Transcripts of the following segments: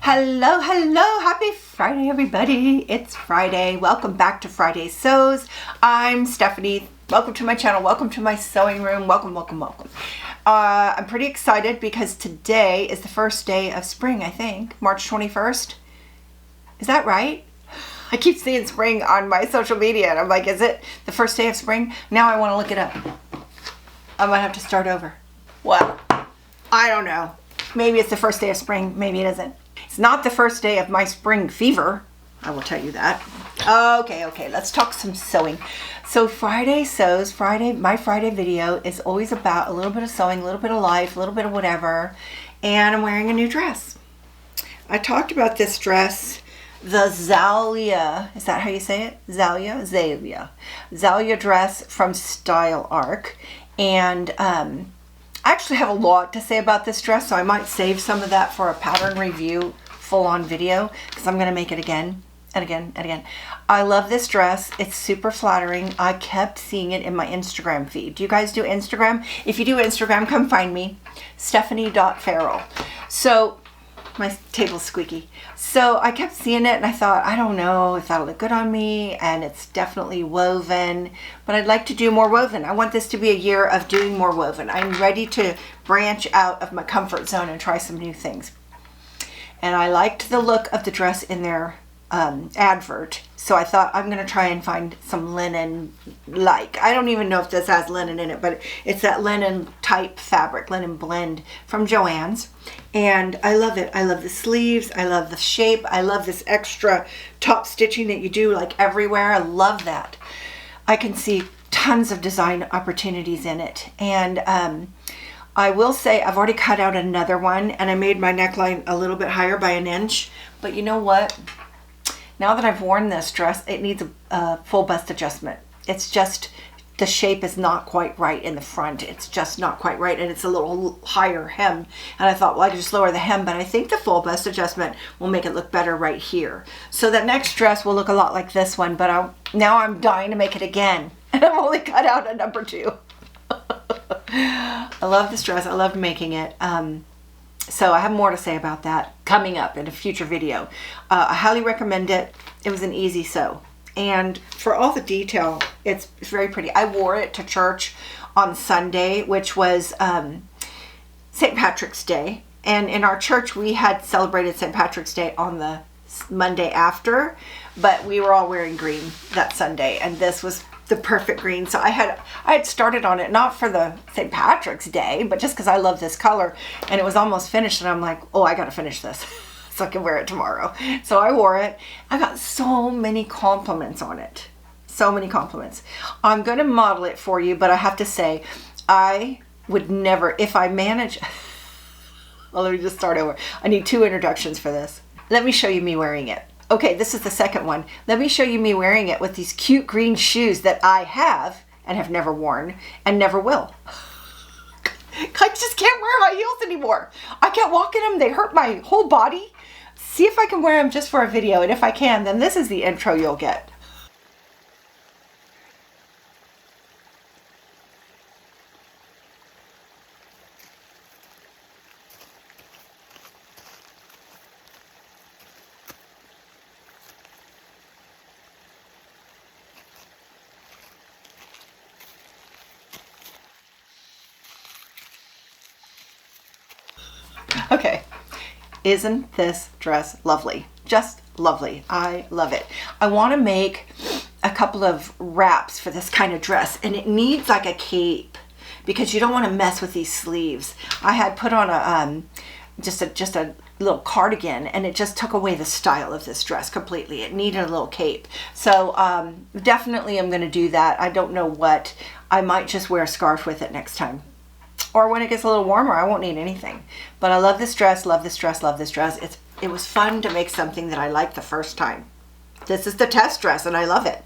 Hello, hello, happy Friday everybody. It's Friday. Welcome back to Friday Sews. I'm Stephanie. Welcome to my channel. Welcome to my sewing room. Welcome, welcome, welcome. I'm pretty excited because today is the first day of spring, I think. March 21st. Is that right? I keep seeing spring on my social media and I'm like, is it the first day of spring? Now I want to look it up. I might have to start over. Well, I don't know. Maybe it's the first day of spring. Maybe it isn't. It's not the first day of my spring fever. I will tell you that. Okay, let's talk some sewing. So Friday Sews, my Friday video is always about a little bit of sewing, a little bit of life, a little bit of whatever. And I'm wearing a new dress. I talked about this dress, the Zalia, is that how you say it? Zalia dress from Style Arc. And I actually have a lot to say about this dress, so I might save some of that for a pattern review full-on video because I'm going to make it again and again and again. I love this dress. It's super flattering. I kept seeing it in my Instagram feed. Do you guys do Instagram? If you do Instagram, come find me, stephanie.farrell. So my table's squeaky. So I kept seeing it and I thought, I don't know if that'll look good on me, and it's definitely woven, but I'd like to do more woven. I want this to be a year of doing more woven. I'm ready to branch out of my comfort zone and try some new things. And I liked the look of the dress in their advert, so I thought I'm going to try and find some linen, like, I don't even know if this has linen in it, but it's that linen type fabric, linen blend from Joann's, and I love it. I love the sleeves, I love the shape, I love this extra top stitching that you do like everywhere. I love that. I can see tons of design opportunities in it, and I will say I've already cut out another one and I made my neckline a little bit higher by an inch, but you know what? Now that I've worn this dress, it needs a full bust adjustment. It's just, the shape is not quite right in the front. It's just not quite right, and it's a little higher hem. And I thought, well, I could just lower the hem, but I think the full bust adjustment will make it look better right here. So the next dress will look a lot like this one, but now I'm dying to make it again. And I've only cut out a number 2. I love this dress. I loved making it. So I have more to say about that coming up in a future video. I highly recommend it. It was an easy sew. And for all the detail, it's very pretty. I wore it to church on Sunday, which was St. Patrick's Day. And in our church, we had celebrated St. Patrick's Day on the Monday after, but we were all wearing green that Sunday. And this was the perfect green. So I had started on it not for the St. Patrick's Day, but just because I love this color, and it was almost finished, and I'm like, oh, I gotta finish this so I can wear it tomorrow. So I wore it. I got so many compliments on it. So many compliments. I'm gonna model it for you, but I have to say, I would never, if I manage, well, let me just start over. I need 2 introductions for this. Let me show you me wearing it. Okay, this is the second one. Let me show you me wearing it with these cute green shoes that I have and have never worn and never will. I just can't wear high heels anymore. I can't walk in them. They hurt my whole body. See if I can wear them just for a video, and if I can, then this is the intro you'll get. Okay, isn't this dress lovely? Just lovely. I love it. I want to make a couple of wraps for this kind of dress, and it needs like a cape because you don't want to mess with these sleeves. I had put on a just a little cardigan, and it just took away the style of this dress completely. It needed a little cape. So definitely I'm going to do that. I don't know what. I might just wear a scarf with it next time. Or when it gets a little warmer, I won't need anything. But I love this dress, love this dress, love this dress. It was fun to make something that I liked the first time. This is the test dress, and I love it.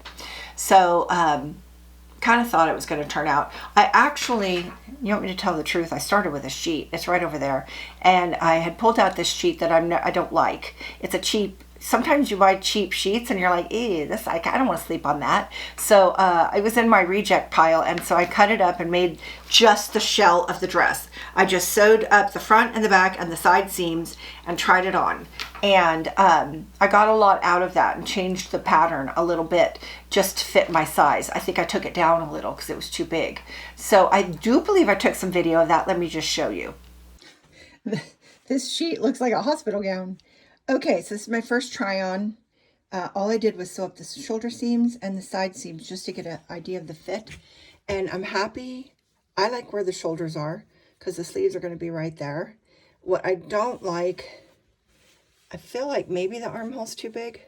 So, kind of thought it was going to turn out. I actually, you want me to tell the truth, I started with a sheet. It's right over there. And I had pulled out this sheet that I don't like. It's a cheap sometimes you buy cheap sheets and you're like, ew, this, I don't want to sleep on that. So it was in my reject pile, and so I cut it up and made just the shell of the dress. I just sewed up the front and the back and the side seams and tried it on. And I got a lot out of that and changed the pattern a little bit just to fit my size. I think I took it down a little because it was too big. So I do believe I took some video of that. Let me just show you. This sheet looks like a hospital gown. Okay, so this is my first try on. All I did was sew up the shoulder seams and the side seams just to get an idea of the fit. And I'm happy. I like where the shoulders are because the sleeves are going to be right there. What I don't like, I feel like maybe the armhole's too big.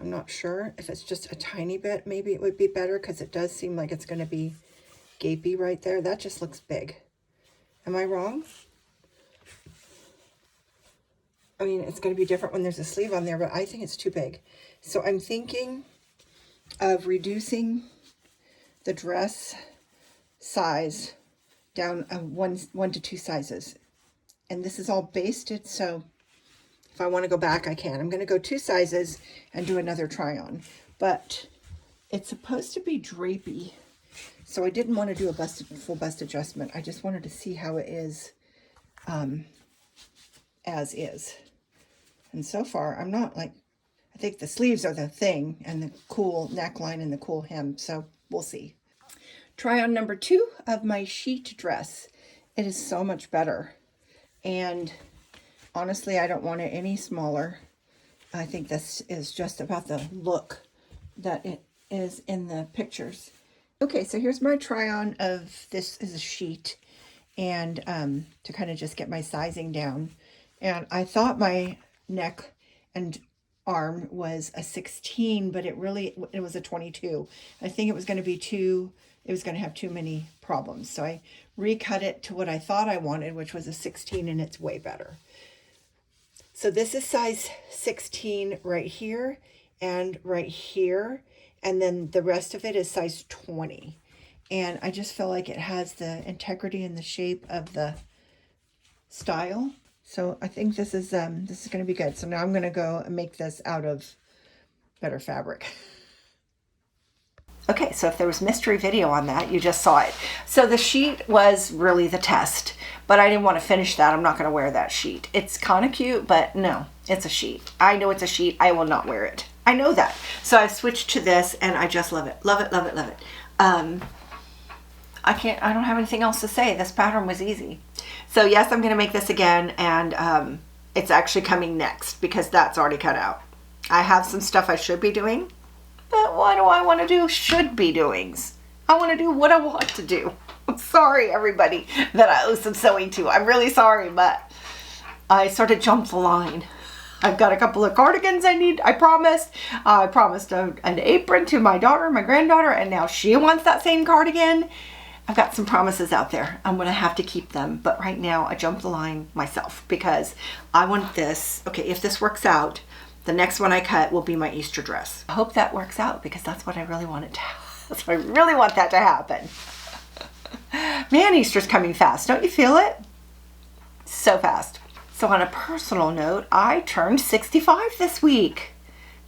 I'm not sure. If it's just a tiny bit, maybe it would be better because it does seem like it's going to be gapey right there. That just looks big. Am I wrong? I mean, it's going to be different when there's a sleeve on there, but I think it's too big. So I'm thinking of reducing the dress size down one to two sizes. And this is all basted, so if I want to go back, I can. I'm going to go 2 sizes and do another try on. But it's supposed to be drapey, so I didn't want to do a full bust adjustment. I just wanted to see how it is as is. And so far, I'm not like, I think the sleeves are the thing, and the cool neckline and the cool hem, so we'll see. Try on number 2 of my sheet dress. It is so much better. And honestly, I don't want it any smaller. I think this is just about the look that it is in the pictures. Okay, so here's my try on of this is a sheet, and to kind of just get my sizing down. And I thought my neck and arm was a 16, but it was a 22. I think it was going to be it was going to have too many problems. So I recut it to what I thought I wanted, which was a 16, and it's way better. So this is size 16 right here and right here. And then the rest of it is size 20. And I just feel like it has the integrity and the shape of the style. So I think this is going to be good. So now I'm going to go and make this out of better fabric. Okay, so if there was mystery video on that, you just saw it. So the sheet was really the test, but I didn't want to finish that. I'm not going to wear that sheet. It's kind of cute, but no, it's a sheet. I know it's a sheet. I will not wear it. I know that. So I've switched to this, and I just love it. Love it, love it, love it. I don't have anything else to say. This pattern was easy. So yes, I'm going to make this again, and it's actually coming next because that's already cut out. I have some stuff I should be doing, but what do I want to do should be doings? I want to do what I want to do. I'm sorry, everybody, that I owe some sewing to. I'm really sorry, but I sort of jumped the line. I've got a couple of cardigans I promised. I promised an apron to my daughter, my granddaughter, and now she wants that same cardigan. I've got some promises out there. I'm going to have to keep them. But right now, I jumped the line myself because I want this. Okay, if this works out, the next one I cut will be my Easter dress. I hope that works out because that's what I really want it to That's what I really want that to happen. Man, Easter's coming fast. Don't you feel it? So fast. So on a personal note, I turned 65 this week.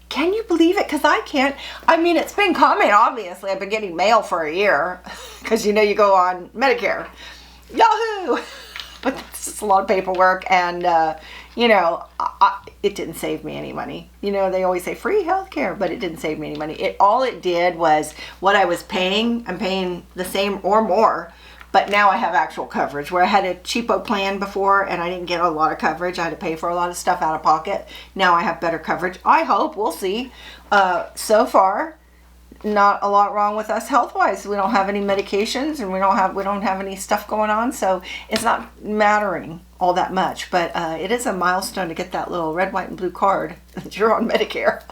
Can you believe it? Because I can't. I mean, it's been coming, obviously. I've been getting mail for a year because, you know, you go on Medicare. Yahoo! But it's just a lot of paperwork, and, you know, it didn't save me any money. You know, they always say free healthcare, but it didn't save me any money. All it did was what I was paying, I'm paying the same or more, but now I have actual coverage, where I had a cheapo plan before and I didn't get a lot of coverage. I had to pay for a lot of stuff out of pocket. Now I have better coverage. I hope. We'll see. So far, not a lot wrong with us health-wise. We don't have any medications, and we don't have any stuff going on, so it's not mattering all that much. But it is a milestone to get that little red, white, and blue card that you're on Medicare.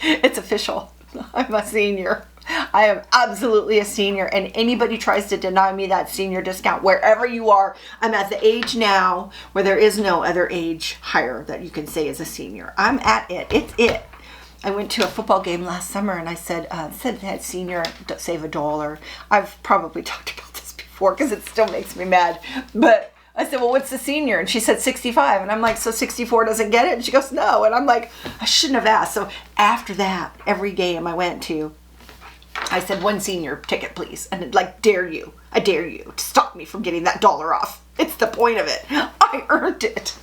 It's official. I'm a senior. I am absolutely a senior, and anybody tries to deny me that senior discount, wherever you are, I'm at the age now where there is no other age higher that you can say is a senior. I'm at it. It's it. I went to a football game last summer, and I said that senior, save $1. I've probably talked about this before because it still makes me mad, but I said, well, what's the senior? And she said 65. And I'm like, so 64 doesn't get it? And she goes, no. And I'm like, I shouldn't have asked. So after that, every game I went to, I said, one senior ticket, please. And I'd like, I dare you to stop me from getting that $1 off. It's the point of it. I earned it.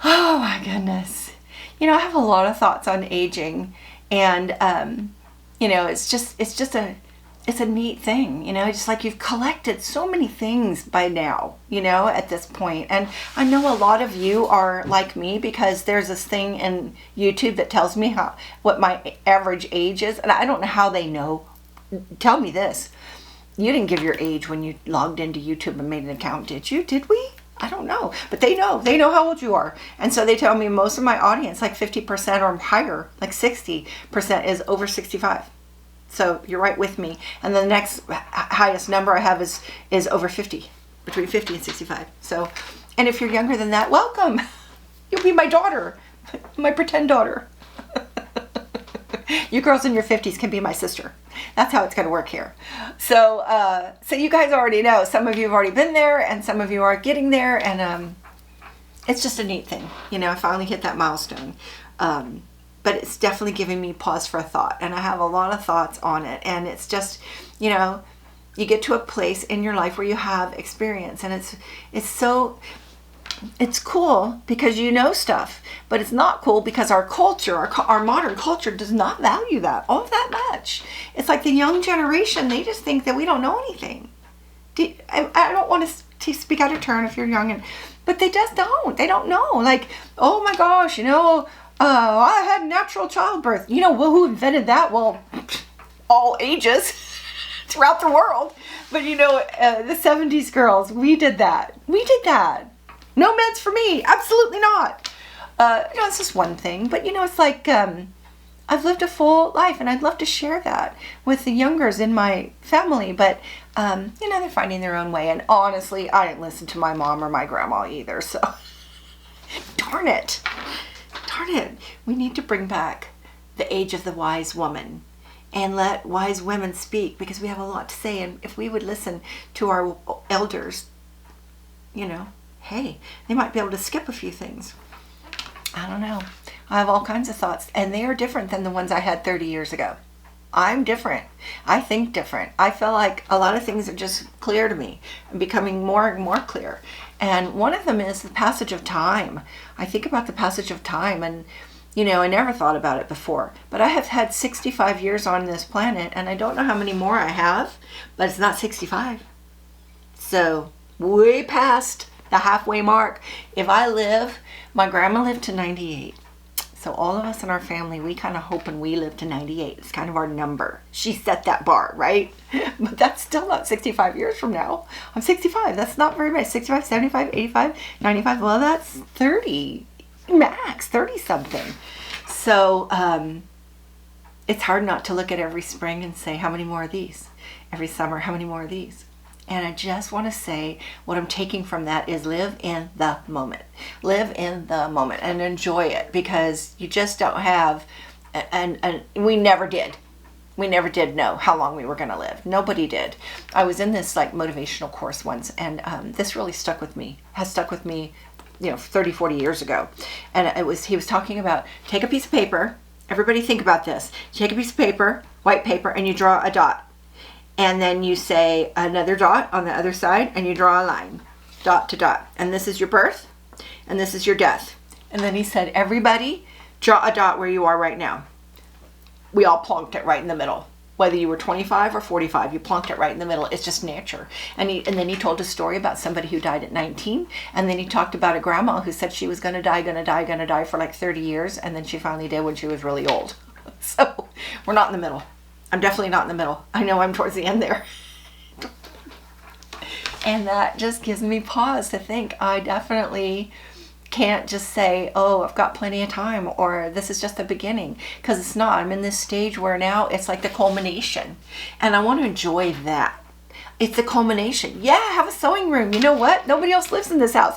Oh my goodness. You know, I have a lot of thoughts on aging, and you know, it's a neat thing, you know, just like you've collected so many things by now, you know, at this point. And I know a lot of you are like me, because there's this thing in YouTube that tells me what my average age is, and I don't know how they know. Tell me this. You didn't give your age when you logged into YouTube and made an account, did you? Did we? I don't know, but they know how old you are. And so they tell me most of my audience, like 50% or higher, like 60% is over 65. So you're right with me. And the next highest number I have is over 50, between 50 and 65. So, and if you're younger than that, welcome. You'll be my daughter, my pretend daughter. You girls in your 50s can be my sister. That's how it's going to work here. So, so you guys already know. Some of you have already been there, and some of you are getting there, and it's just a neat thing. You know, I finally hit that milestone. But it's definitely giving me pause for a thought, and I have a lot of thoughts on it. And it's just, you know, you get to a place in your life where you have experience, and it's cool because you know stuff, but it's not cool because our culture, our modern culture, does not value that all that much. It's like the young generation, they just think that we don't know anything. I don't want to speak out of turn if you're young, but they just don't. They don't know. Like, oh my gosh, you know, I had natural childbirth. You know, well, who invented that? Well, all ages throughout the world. But you know, the 70s girls, we did that. No meds for me. Absolutely not. You know, it's just one thing. But, you know, it's like I've lived a full life, and I'd love to share that with the youngers in my family. But, you know, they're finding their own way. And honestly, I didn't listen to my mom or my grandma either. So, darn it. We need to bring back the age of the wise woman and let wise women speak, because we have a lot to say. And if we would listen to our elders, you know, hey, they might be able to skip a few things. I don't know. I have all kinds of thoughts, and they are different than the ones I had 30 years ago. I'm different. I think different. I feel like a lot of things are just clear to me and becoming more and more clear. And one of them is the passage of time. I think about the passage of time, and, you know, I never thought about it before. But I have had 65 years on this planet, and I don't know how many more I have, but it's not 65. So, way past the halfway mark. If I live, my grandma lived to 98. So all of us in our family, we kind of hoping we live to 98. It's kind of our number. She set that bar, right? But that's still not 65 years from now. I'm 65. That's not very much. 65, 75, 85, 95. Well, that's 30. Max, 30 something. So it's hard not to look at every spring and say, how many more of these? Every summer, how many more of these? And I just want to say what I'm taking from that is live in the moment. Live in the moment and enjoy it, because you just don't have, and we never did. We never did know how long we were going to live. Nobody did. I was in this like motivational course once, and this really has stuck with me, you know, 30, 40 years ago. And he was talking about, take a piece of paper. Everybody think about this. Take a piece of paper, white paper, and you draw a dot. And then you say another dot on the other side, and you draw a line, dot to dot. And this is your birth, and this is your death. And then he said, everybody draw a dot where you are right now. We all plonked it right in the middle. Whether you were 25 or 45, you plonked it right in the middle. It's just nature. And then he told a story about somebody who died at 19. And then he talked about a grandma who said she was going to die for like 30 years. And then she finally did when she was really old. So we're not in the middle. I'm definitely not in the middle. I know I'm towards the end there. And that just gives me pause to think. I definitely can't just say, oh, I've got plenty of time, or this is just the beginning, because it's not. I'm in this stage where now it's like the culmination, and I want to enjoy that. It's the culmination. Yeah, have a sewing room. You know what? Nobody else lives in this house.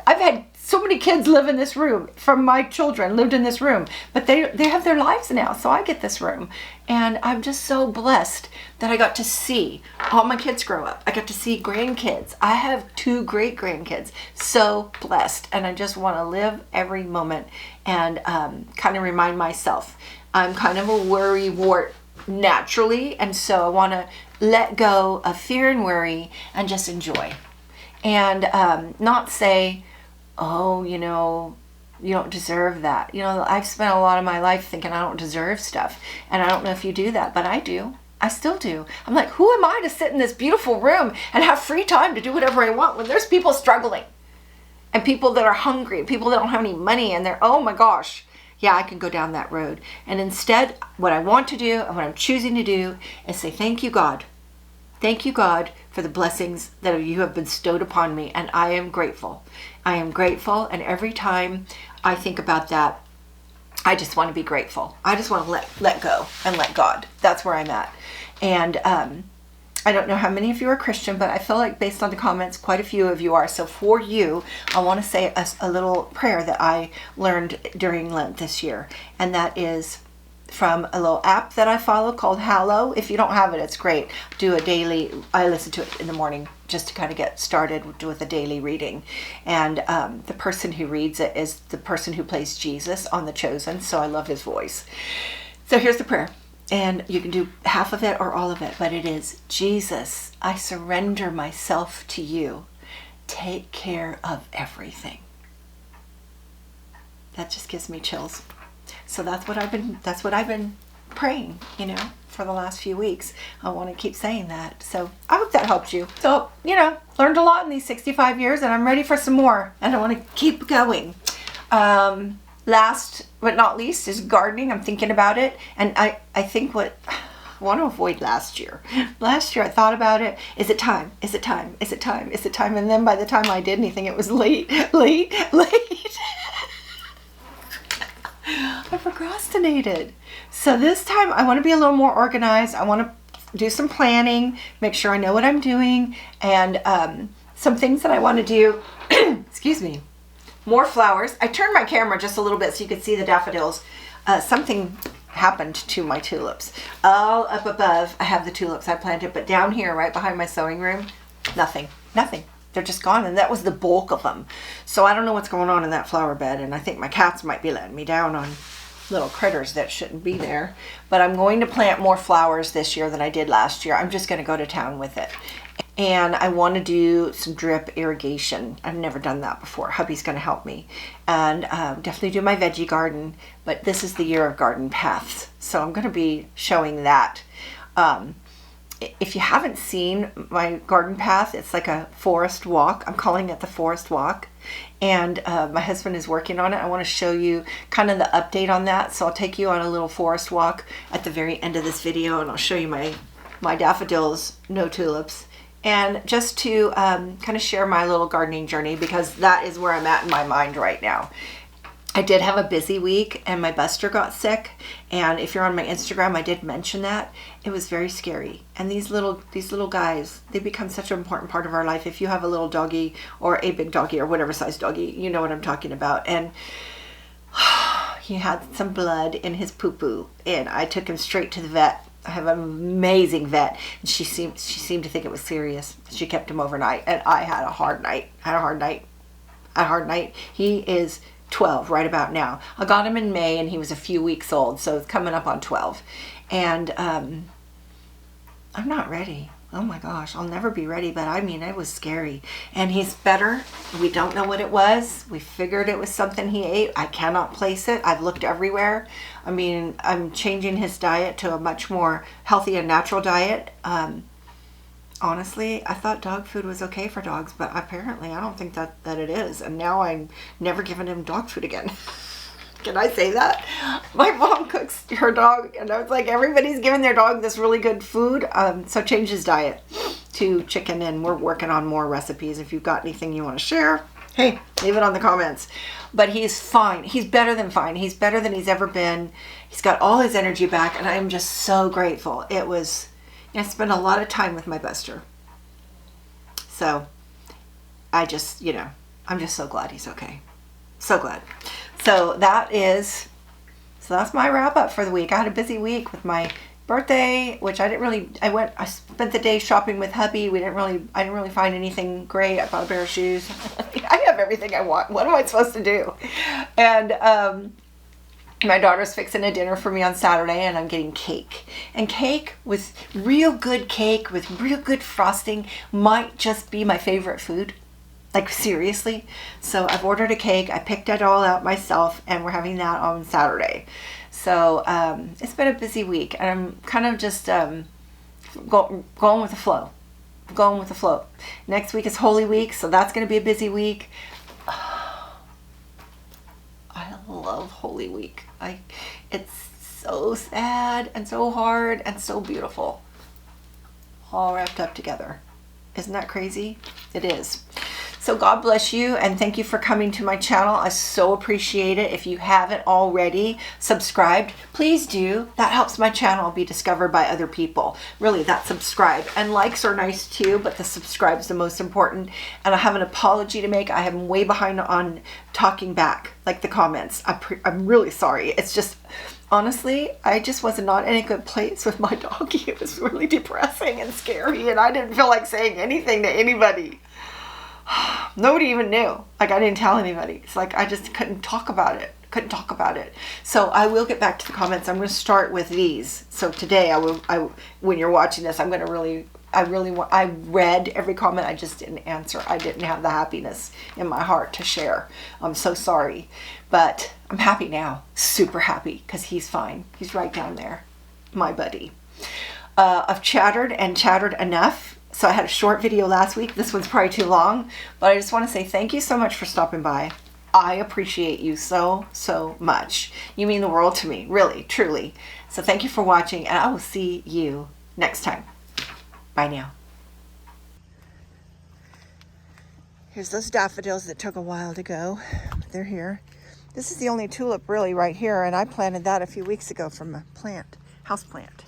I've had so many kids live in this room from my children lived in this room, but they have their lives now. So I get this room, and I'm just so blessed that I got to see all my kids grow up. I got to see grandkids. I have 2 great grandkids. So blessed. And I just want to live every moment and kind of remind myself I'm kind of a worry wart naturally. And so I want to let go of fear and worry and just enjoy. And not say, oh, you know, you don't deserve that. You know, I've spent a lot of my life thinking I don't deserve stuff. And I don't know if you do that, but I do. I still do. I'm like, who am I to sit in this beautiful room and have free time to do whatever I want when there's people struggling and people that are hungry and people that don't have any money and they're, oh my gosh, yeah, I can go down that road. And instead, what I want to do and what I'm choosing to do is say, thank you, God. Thank you, God, for the blessings that you have bestowed upon me, and I am grateful. I am grateful, and every time I think about that, I just want to be grateful. I just want to let go and let God. That's where I'm at. And I don't know how many of you are Christian, but I feel like based on the comments, quite a few of you are. So for you, I want to say a little prayer that I learned during Lent this year, and that is from a little app that I follow called Hallow. If you don't have it, it's great. I listen to it in the morning just to kind of get started with a daily reading. And the person who reads it is the person who plays Jesus on The Chosen. So I love his voice. So here's the prayer. And you can do half of it or all of it, but it is, Jesus, I surrender myself to you. Take care of everything. That just gives me chills. So that's what I've been praying, you know, for the last few weeks. I want to keep saying that. So I hope that helps you. So, you know, learned a lot in these 65 years and I'm ready for some more and I want to keep going. Last but not least is gardening. I'm thinking about it. And I think I want to avoid last year. Last year I thought about it. Is it time? Is it time? Is it time? Is it time? And then by the time I did anything, it was late. I procrastinated. So this time I want to be a little more organized. I want to do some planning, make sure I know what I'm doing, and some things that I want to do. Excuse me. More flowers. I turned my camera just a little bit so you could see the daffodils. Something happened to my tulips. All up above I have the tulips I planted, but down here right behind my sewing room, nothing. They're just gone, and that was the bulk of them. So I don't know what's going on in that flower bed, and I think my cats might be letting me down on little critters that shouldn't be there. But I'm going to plant more flowers this year than I did last year. I'm just going to go to town with it. And I want to do some drip irrigation. I've never done that before. Hubby's going to help me. And definitely do my veggie garden. But this is the year of garden paths. So I'm going to be showing that. If you haven't seen my garden path, it's like a forest walk. I'm calling it the forest walk. And my husband is working on it. I want to show you kind of the update on that. So I'll take you on a little forest walk at the very end of this video, and I'll show you my daffodils, no tulips. And just to kind of share my little gardening journey, because that is where I'm at in my mind right now. I did have a busy week and my Buster got sick, and if you're on my Instagram, I did mention that. It was very scary. And these little guys, they become such an important part of our life. If you have a little doggy or a big doggy or whatever size doggy, you know what I'm talking about. And he had some blood in his poo-poo, and I took him straight to the vet. I have an amazing vet, and she seemed to think it was serious. She kept him overnight, and I had a hard night. He is 12 right about now. I got him in May and he was a few weeks old, so it's coming up on 12. And I'm not ready. Oh my gosh, I'll never be ready, but I mean, it was scary. And he's better. We don't know what it was. We figured it was something he ate. I cannot place it. I've looked everywhere. I mean, I'm changing his diet to a much more healthy and natural diet. Honestly, I thought dog food was okay for dogs, but apparently I don't think that it is. And now I'm never giving him dog food again. Can I say that? My mom cooks her dog, and I was like, everybody's giving their dog this really good food. So change his diet to chicken, and we're working on more recipes. If you've got anything you want to share, hey, leave it on the comments. But he's fine. He's better than fine. He's better than he's ever been. He's got all his energy back, and I'm just so grateful. I spent a lot of time with my Buster. So I just, I'm just so glad he's okay. So glad. So that's my wrap up for the week. I had a busy week with my birthday, which I spent the day shopping with hubby. I didn't really find anything great. I bought a pair of shoes. I have everything I want. What am I supposed to do? And my daughter's fixing a dinner for me on Saturday, and I'm getting cake. And cake with real good cake with real good frosting might just be my favorite food. Like, seriously. So I've ordered a cake. I picked it all out myself, and we're having that on Saturday. So it's been a busy week, and I'm kind of just going with the flow. Going with the flow. Next week is Holy Week, so that's going to be a busy week. I love Holy Week. It's so sad and so hard and so beautiful. All wrapped up together. Isn't that crazy? It is. So God bless you, and thank you for coming to my channel. I so appreciate it. If you haven't already subscribed, please do. That helps my channel be discovered by other people. Really, that subscribe. And likes are nice too, but the subscribe is the most important. And I have an apology to make. I am way behind on talking back, like the comments. I'm really sorry. It's just, honestly, I just was not in a good place with my doggy. It was really depressing and scary, and I didn't feel like saying anything to anybody. Nobody even knew. Like, I didn't tell anybody. It's like I just couldn't talk about it. So I will get back to the comments. I'm going to start with these. So today when you're watching this, I read every comment. I just didn't answer. I didn't have the happiness in my heart to share. I'm so sorry, but I'm happy now. Super happy, because he's fine. He's right down there, my buddy. I've chattered enough. So I had a short video last week. This one's probably too long, but I just want to say thank you so much for stopping by. I appreciate you so, so much. You mean the world to me, really, truly. So thank you for watching, and I will see you next time. Bye now. Here's those daffodils that took a while to go. They're here. This is the only tulip really right here, and I planted that a few weeks ago from a house plant.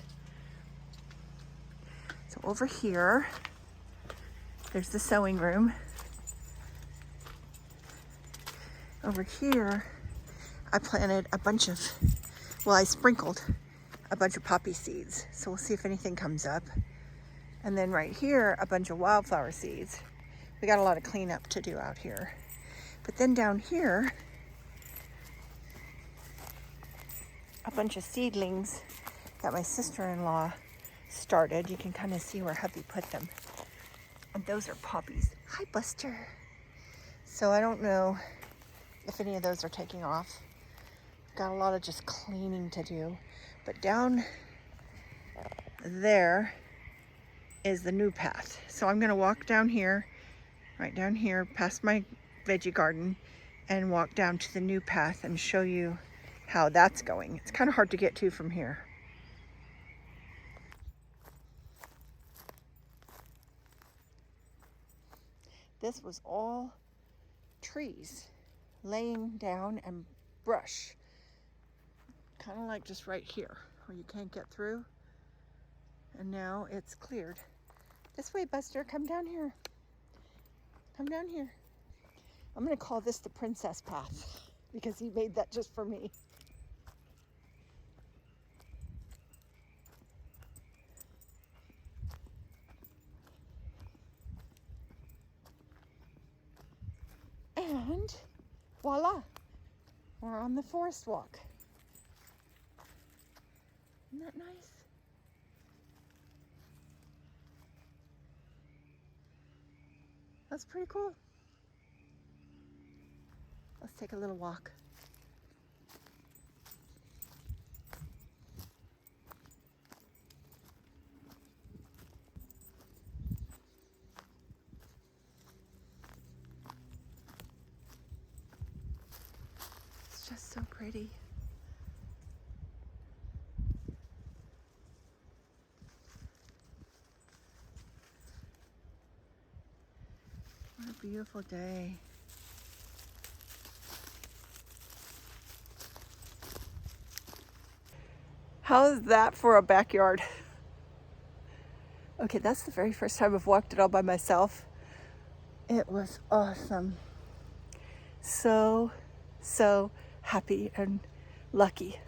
So over here, there's the sewing room. Over here, I planted I sprinkled a bunch of poppy seeds. So we'll see if anything comes up. And then right here, a bunch of wildflower seeds. We got a lot of cleanup to do out here. But then down here, a bunch of seedlings that my sister-in-law started. You can kind of see where hubby put them. And those are poppies. Hi, Buster. So I don't know if any of those are taking off. Got a lot of just cleaning to do. But down there is the new path. So I'm going to walk down here, right down here, past my veggie garden, and walk down to the new path and show you how that's going. It's kind of hard to get to from here. This was all trees laying down and brush. Kind of like just right here where you can't get through. And now it's cleared. This way, Buster, come down here. Come down here. I'm going to call this the princess path because he made that just for me. And voila, we're on the forest walk. Isn't that nice? That's pretty cool. Let's take a little walk. It's just so pretty. What a beautiful day. How's that for a backyard? Okay, that's the very first time I've walked it all by myself. It was awesome. so, so happy and lucky.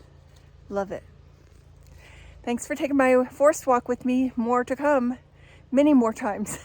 Love it. Thanks for taking my forest walk with me. More to come, many more times.